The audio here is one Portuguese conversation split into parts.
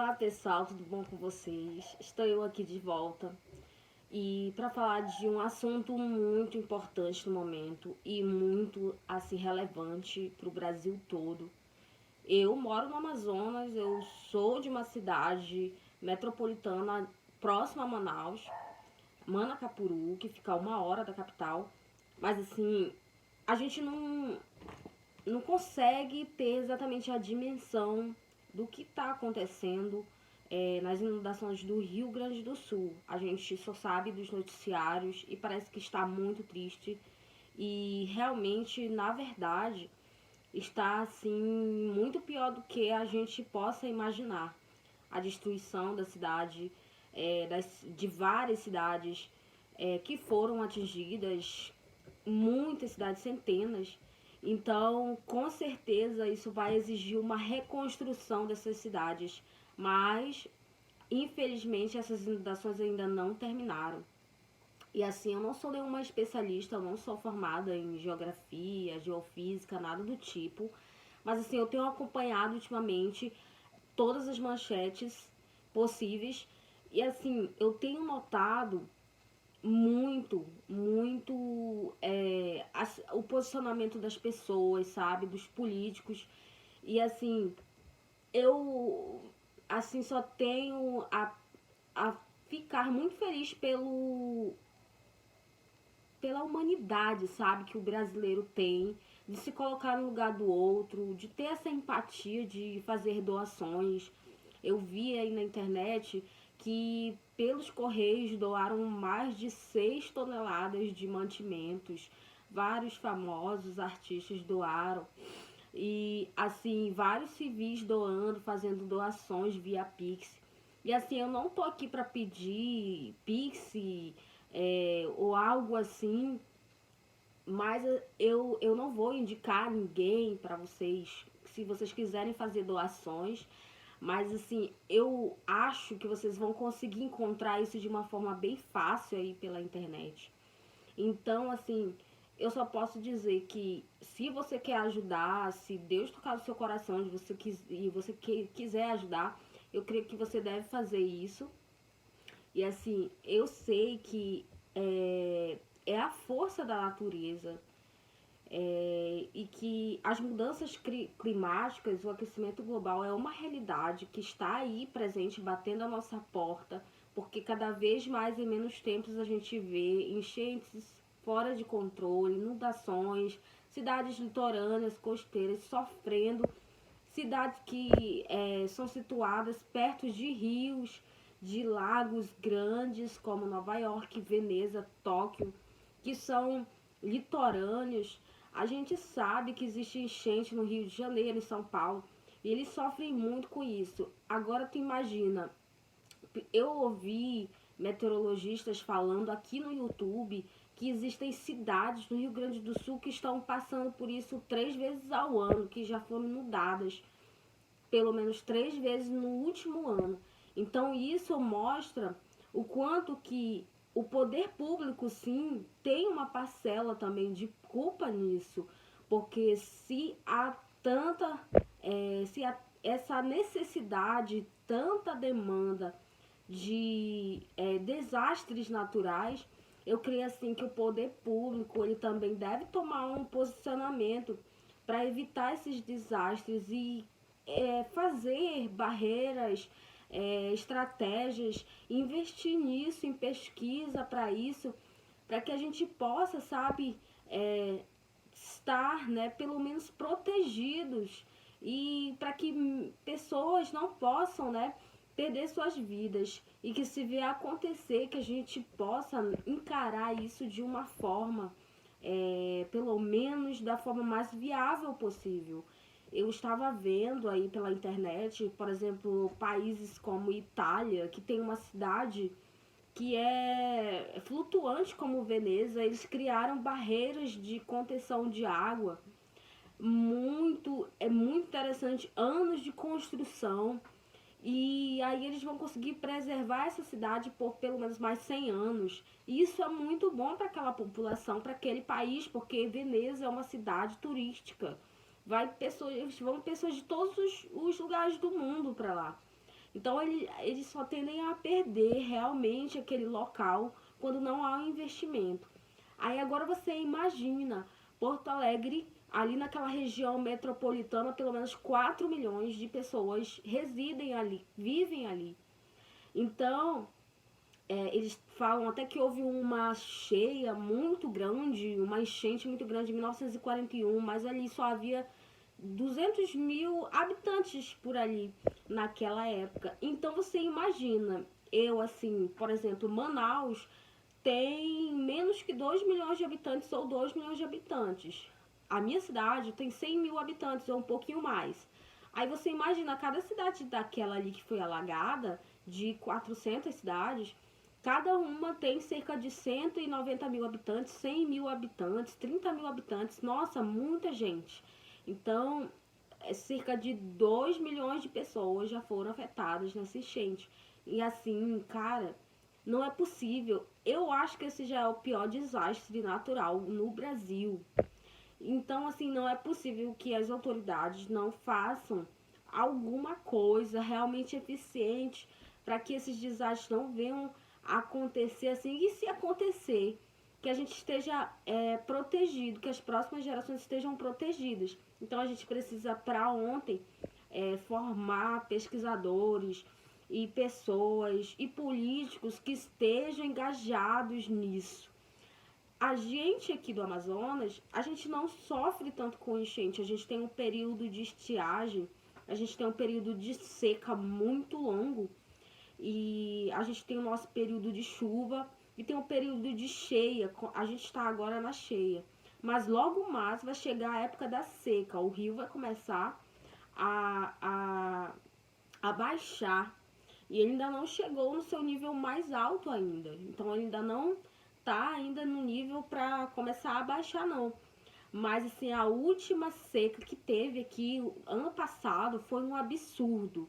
Olá pessoal, tudo bom com vocês? Estou eu aqui de volta e para falar de um assunto muito importante no momento e muito assim relevante para o Brasil todo. Eu moro no Amazonas, eu sou de uma cidade metropolitana próxima a Manaus, Manacapuru, que fica a 1 hora da capital, mas assim, a gente não consegue ter exatamente a dimensão do que está acontecendo nas inundações do Rio Grande do Sul. A gente só sabe dos noticiários e parece que está muito triste. E realmente, na verdade, está assim muito pior do que a gente possa imaginar. A destruição da cidade, de várias cidades que foram atingidas, muitas cidades, centenas. Então, com certeza, isso vai exigir uma reconstrução dessas cidades. Mas, infelizmente, essas inundações ainda não terminaram. E assim, eu não sou nenhuma especialista, eu não sou formada em geografia, geofísica, nada do tipo. Mas assim, eu tenho acompanhado ultimamente todas as manchetes possíveis. E assim, eu tenho notado o posicionamento das pessoas, sabe, dos políticos. E assim, eu assim só tenho a ficar muito feliz pela humanidade, sabe, que o brasileiro tem, de se colocar no lugar do outro, de ter essa empatia, de fazer doações. Eu vi aí na internet que pelos Correios doaram mais de 6 toneladas de mantimentos. Vários famosos artistas doaram. E assim, vários civis doando, fazendo doações via Pix. E assim, eu não tô aqui para pedir Pix ou algo assim, mas eu não vou indicar ninguém para vocês, se vocês quiserem fazer doações. Mas assim, eu acho que vocês vão conseguir encontrar isso de uma forma bem fácil aí pela internet. Então, assim, eu só posso dizer que se você quer ajudar, se Deus tocar no seu coração e você quiser ajudar, eu creio que você deve fazer isso. E assim, eu sei que é a força da natureza, e que as mudanças climáticas, o aquecimento global é uma realidade que está aí presente, batendo a nossa porta, porque cada vez mais em menos tempos a gente vê enchentes fora de controle, inundações, cidades litorâneas, costeiras sofrendo, cidades que são situadas perto de rios, de lagos grandes como Nova York, Veneza, Tóquio, que são litorâneos. A gente sabe que existe enchente no Rio de Janeiro, em São Paulo, e eles sofrem muito com isso. Agora tu imagina, eu ouvi meteorologistas falando aqui no YouTube que existem cidades no Rio Grande do Sul que estão passando por isso 3 vezes ao ano, que já foram inundadas pelo menos 3 vezes no último ano. Então isso mostra o quanto que o poder público sim tem uma parcela também de culpa nisso, porque se há tanta, se há essa necessidade, tanta demanda de desastres naturais, eu creio assim que o poder público ele também deve tomar um posicionamento para evitar esses desastres e fazer barreiras, estratégias, investir nisso, em pesquisa para isso, para que a gente possa, sabe, estar, né, pelo menos protegidos e para que pessoas não possam, né, perder suas vidas e que se vier acontecer que a gente possa encarar isso de uma forma, pelo menos da forma mais viável possível. Eu estava vendo aí pela internet, por exemplo, países como Itália, que tem uma cidade que é flutuante como Veneza, eles criaram barreiras de contenção de água. É muito interessante, anos de construção. E aí eles vão conseguir preservar essa cidade por pelo menos mais 100 anos. E isso é muito bom para aquela população, para aquele país, porque Veneza é uma cidade turística. Vão pessoas de todos os lugares do mundo para lá. Então eles só tendem a perder realmente aquele local quando não há um investimento. Aí agora você imagina Porto Alegre, ali naquela região metropolitana, pelo menos 4 milhões de pessoas residem ali, vivem ali. Então, eles falam até que houve uma cheia muito grande, uma enchente muito grande em 1941, mas ali só havia 200 mil habitantes por ali naquela época. Então você imagina, eu assim, por exemplo, Manaus tem menos que 2 milhões de habitantes ou 2 milhões de habitantes. A minha cidade tem 100 mil habitantes ou um pouquinho mais. Aí você imagina, cada cidade daquela ali que foi alagada, de 400 cidades, cada uma tem cerca de 190 mil habitantes, 100 mil habitantes, 30 mil habitantes. Nossa, muita gente. Então, cerca de 2 milhões de pessoas já foram afetadas nessa enchente. E assim, cara, não é possível. Eu acho que esse já é o pior desastre natural no Brasil. Então, assim, não é possível que as autoridades não façam alguma coisa realmente eficiente para que esses desastres não venham a acontecer assim. E se acontecer, que a gente esteja protegido, que as próximas gerações estejam protegidas. Então, a gente precisa, para ontem, formar pesquisadores e pessoas e políticos que estejam engajados nisso. A gente aqui do Amazonas, a gente não sofre tanto com enchente. A gente tem um período de estiagem, a gente tem um período de seca muito longo e a gente tem o nosso período de chuva e tem um período de cheia. A gente está agora na cheia, mas logo mais vai chegar a época da seca. O rio vai começar a, a, a baixar e ele ainda não chegou no seu nível mais alto ainda. Então ele ainda não tá ainda no nível para começar a baixar não. Mas assim, a última seca que teve aqui ano passado foi um absurdo.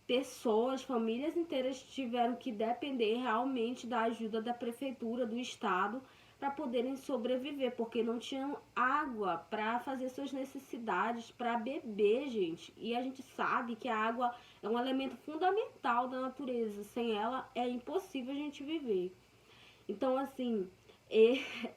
Pessoas, famílias inteiras tiveram que depender realmente da ajuda da prefeitura, do estado, para poderem sobreviver, porque não tinham água para fazer suas necessidades, para beber, gente. E a gente sabe que a água é um elemento fundamental da natureza. Sem ela é impossível a gente viver. Então, assim,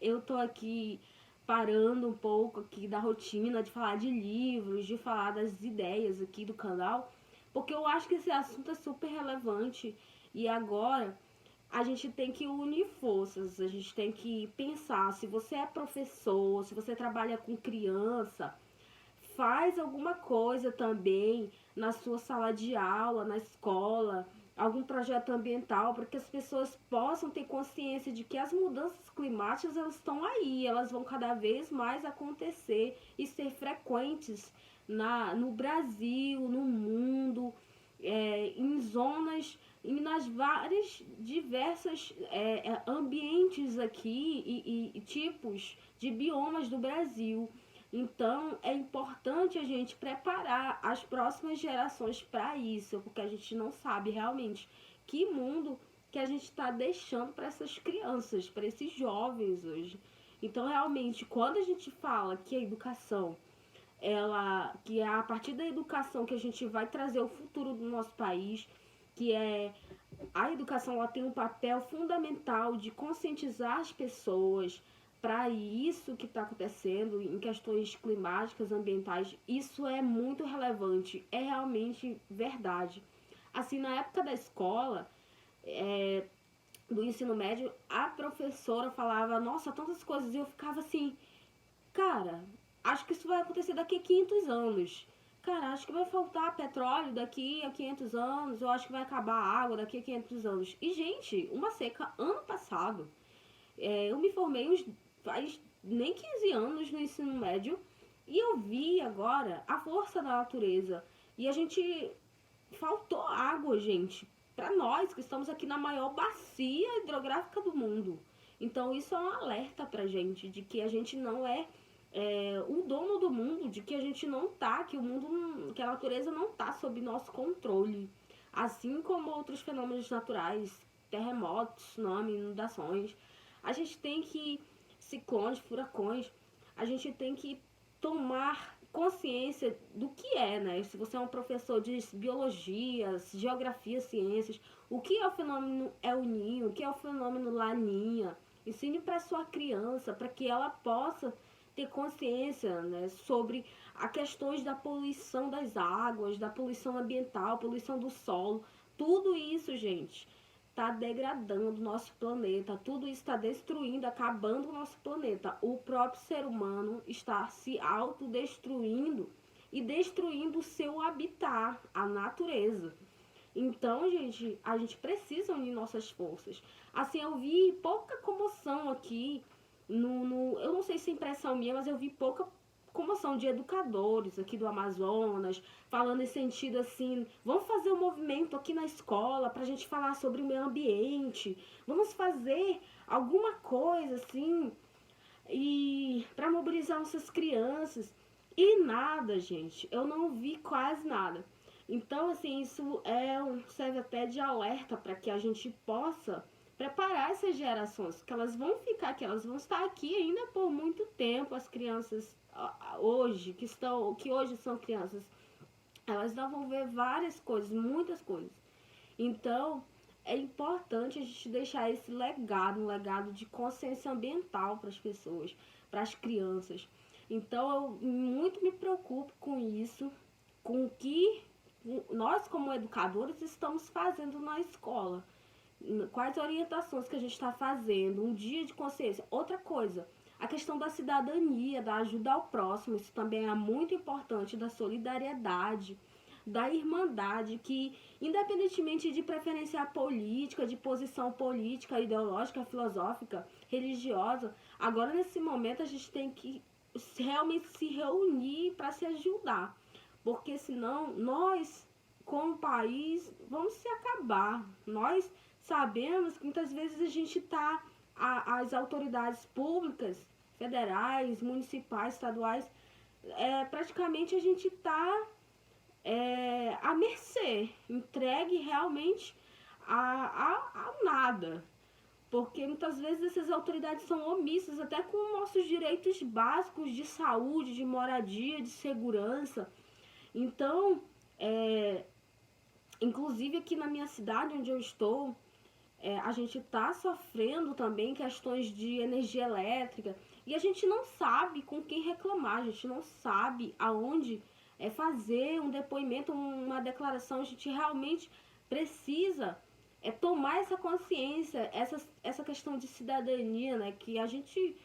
eu tô aqui parando um pouco aqui da rotina de falar de livros, de falar das ideias aqui do canal, porque eu acho que esse assunto é super relevante e agora a gente tem que unir forças, a gente tem que pensar, se você é professor, se você trabalha com criança, faz alguma coisa também na sua sala de aula, na escola, algum projeto ambiental, para que as pessoas possam ter consciência de que as mudanças climáticas elas estão aí, elas vão cada vez mais acontecer e ser frequentes no Brasil, no mundo, em zonas e nas várias diversas ambientes aqui e tipos de biomas do Brasil. Então é importante a gente preparar as próximas gerações para isso, porque a gente não sabe realmente que mundo que a gente está deixando para essas crianças, para esses jovens hoje. Então realmente, quando a gente fala que a educação, que é a partir da educação que a gente vai trazer o futuro do nosso país, que é a educação, ela tem um papel fundamental de conscientizar as pessoas para isso que está acontecendo em questões climáticas, ambientais. Isso é muito relevante, é realmente verdade. Assim, na época da escola, do ensino médio, a professora falava, nossa, tantas coisas, e eu ficava assim, cara, acho que isso vai acontecer daqui a 500 anos. Cara, acho que vai faltar petróleo daqui a 500 anos. Eu acho que vai acabar a água daqui a 500 anos. E, gente, uma seca ano passado. Eu me formei faz nem 15 anos no ensino médio. E eu vi agora a força da natureza. E a gente... Faltou água, gente. Para nós que estamos aqui na maior bacia hidrográfica do mundo. Então, isso é um alerta pra gente de que a gente não é o dono do mundo, de que a gente não tá, que o mundo, que a natureza não tá sob nosso controle. Assim como outros fenômenos naturais, terremotos, tsunami, inundações. A gente tem que, ciclones, furacões, a gente tem que tomar consciência do que é, né? Se você é um professor de biologia, geografia, ciências, o que é o fenômeno El Ninho, o que é o fenômeno Laninha. Ensine para sua criança, para que ela possa ter consciência, né, sobre as questões da poluição das águas, da poluição ambiental, poluição do solo. Tudo isso, gente, está degradando o nosso planeta, tudo isso está destruindo, acabando o nosso planeta. O próprio ser humano está se autodestruindo e destruindo o seu habitat, a natureza. Então, gente, a gente precisa unir nossas forças. Assim, eu vi pouca comoção aqui, eu não sei se é impressão minha, mas eu vi pouca comoção de educadores aqui do Amazonas, falando em sentido assim, vamos fazer um movimento aqui na escola para a gente falar sobre o meio ambiente, vamos fazer alguma coisa assim, e para mobilizar nossas crianças. E nada, gente, eu não vi quase nada. Então, assim, isso serve até de alerta para que a gente possa preparar essas gerações, que elas vão ficar aqui, elas vão estar aqui ainda por muito tempo. As crianças hoje, que hoje são crianças, elas ainda vão ver várias coisas, muitas coisas. Então, é importante a gente deixar esse legado, um legado de consciência ambiental para as pessoas, para as crianças. Então, eu muito me preocupo com isso, com o que nós, como educadores, estamos fazendo na escola. Quais orientações que a gente está fazendo, um dia de consciência. Outra coisa, a questão da cidadania, da ajuda ao próximo, isso também é muito importante, da solidariedade, da irmandade, que independentemente de preferência política, de posição política, ideológica, filosófica, religiosa, agora nesse momento a gente tem que realmente se reunir para se ajudar, porque senão nós, como país, vamos se acabar. Nós sabemos que muitas vezes a gente está, as autoridades públicas, federais, municipais, estaduais, praticamente a gente está à mercê, entregue realmente a nada. Porque muitas vezes essas autoridades são omissas até com nossos direitos básicos de saúde, de moradia, de segurança. Então, inclusive aqui na minha cidade onde eu estou, a gente está sofrendo também questões de energia elétrica e a gente não sabe com quem reclamar, a gente não sabe aonde fazer um depoimento, uma declaração. A gente realmente precisa tomar essa consciência, essa questão de cidadania, né? Que a gente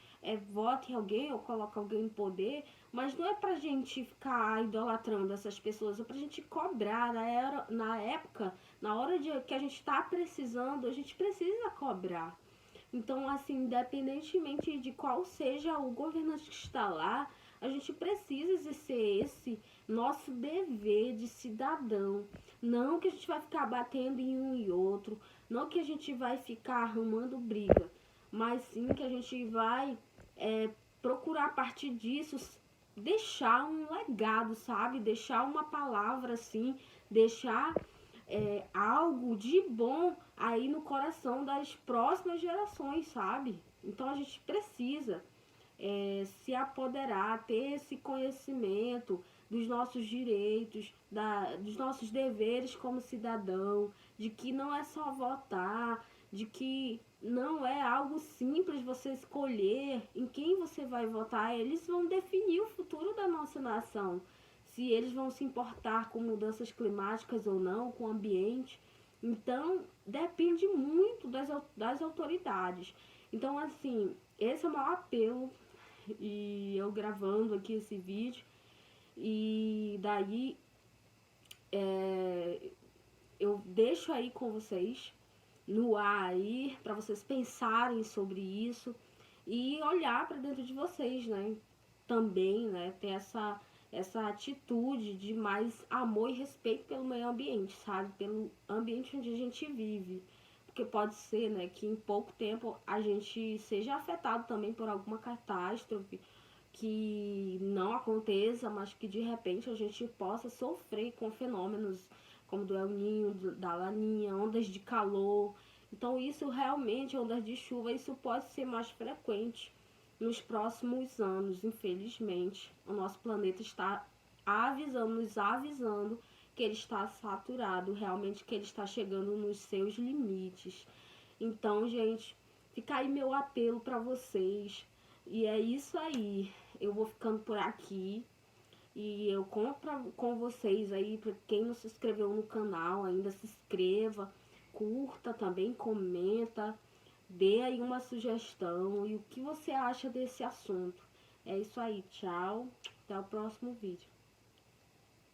vota em alguém ou coloca alguém em poder, mas não é pra gente ficar idolatrando essas pessoas, é pra gente cobrar na época, na hora que a gente tá precisando, a gente precisa cobrar. Então, assim, independentemente de qual seja o governante que está lá, a gente precisa exercer esse nosso dever de cidadão. Não que a gente vai ficar batendo em um e outro, não que a gente vai ficar arrumando briga, mas sim que a gente vai procurar a partir disso deixar um legado, sabe? Deixar uma palavra assim, deixar algo de bom aí no coração das próximas gerações, sabe? Então a gente precisa se apoderar, ter esse conhecimento dos nossos direitos, dos nossos deveres como cidadão, de que não é só votar, de que não é algo simples você escolher em quem você vai votar. Eles vão definir o futuro da nossa nação, se eles vão se importar com mudanças climáticas ou não, com o ambiente. Então, depende muito das autoridades. Então, assim, esse é o maior apelo, e eu gravando aqui esse vídeo, e daí eu deixo aí com vocês, no ar aí, para vocês pensarem sobre isso e olhar para dentro de vocês, né? Também, né? Ter essa atitude de mais amor e respeito pelo meio ambiente, sabe? Pelo ambiente onde a gente vive. Porque pode ser, né, que em pouco tempo a gente seja afetado também por alguma catástrofe que não aconteça, mas que de repente a gente possa sofrer com fenômenos como do El Ninho, da Laninha, ondas de calor. Então isso realmente, ondas de chuva, isso pode ser mais frequente. nos próximos anos. Infelizmente, o nosso planeta está nos avisando que ele está saturado, realmente que ele está chegando nos seus limites. Então, gente, fica aí meu apelo para vocês. E é isso aí. Eu vou ficando por aqui. E eu conto com vocês aí, para quem não se inscreveu no canal ainda, se inscreva, curta também, comenta, dê aí uma sugestão e o que você acha desse assunto. É isso aí, tchau, até o próximo vídeo.